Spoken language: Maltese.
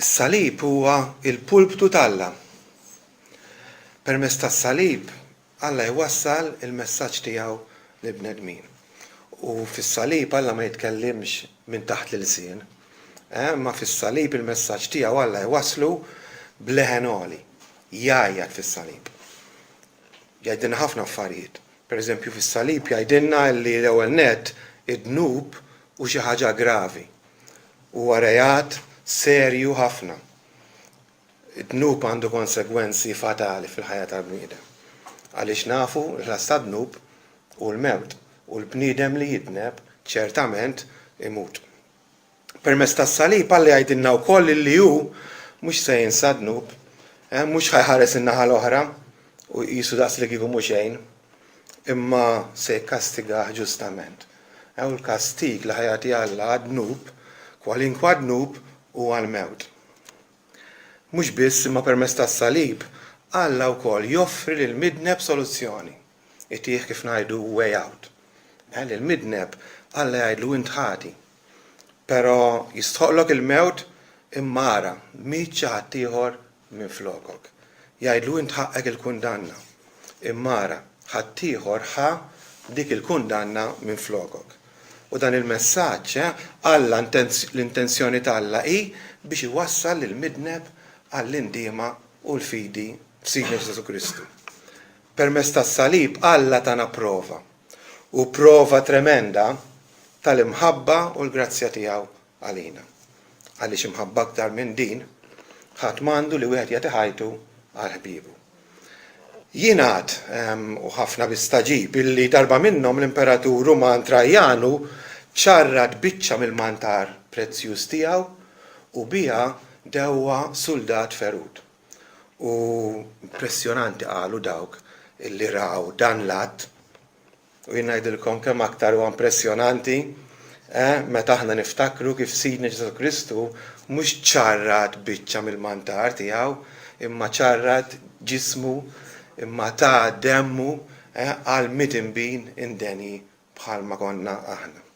Is-salib huwa il-pulptu tal-Alla. Permezz tas-salib Alla jwassal il-messaġġ tiegħu lill-bnedmin. U fis-salib Alla ma jitkellimx minn taħt l-ilsien. Ma fis-salib il-messaġġ tiegħu Alla jwasslu bleħen għoli. Jgħajjad fis-salib. Jgħidilna ħafna affarijiet. Pereżempju fis-salib jgħidilna li l-ewwel nett id-dnub hu xi ħaġa gravi. Huwa rejat serju ħafna. Id-dnub għandu konsegwenzi fatali fil-ħajja tal-bniedem. Għaliex nafu l-ħlas tad-dnub u l-mewt u l-bniedem li jidneb ċertament imut. Permezz tas-salib Alla jgħidilna wkoll li hu mhux se jinsa d-dnub, mhux ħajħares in-naħa l-oħra u jqisu daqs li kieku mhux xejn, imma se jkastigah ġustament. U l-kastig li ħajati Alla għad-dnub, kwalinkwa dnub u għal-mewt. Mhux biss imma permezz tas-salib Alla wkoll joffri lill-midneb soluzzjoni. Itih kif ngħidu way out. Lill-midneb Alla jgħidlu int ħati. Però jistħoqlok il-mewt imma ara miet xi ħadd ieħor minflokok. Jgħidlu int ħaqqek il-kundanna. Imma ara ħadd ieħor ħa dik il-kundanna minflokok. U dan il-messaġġ Alla l-intenzjoni tal-Alla hi biex iwassal lill-midneb għall-indiema u l-fidi f'Sidna Ġesu Kristu. Permezz tas-salib Alla tana prova. U prova tremenda tal-imħabba u l-grazzja tiegħu għalina. Għaliex imħabba aktar minn din, ħadd m'għandu li wieħed jagħti ħajtu għal ħbiebu. Jingħad u ħafna bistaġib illi darba minnhom l-Imperatur Ruman Trajanu ċarrad biċċa mill-mantar prezzjuż tiegħu u biha dewwa suldat ferud. U impressjonanti qalu dawk illi raw dan l-att u jien ngħidilkom kemm aktar huwa impressjonanti meta aħna niftakru kif Sidna Ġesu Kristu mhux ċarrad biċċa mill-mantar tiegħu imma ċarrad ġismu imma ta' demmu għal mitinbin indeni bħalma konna aħna.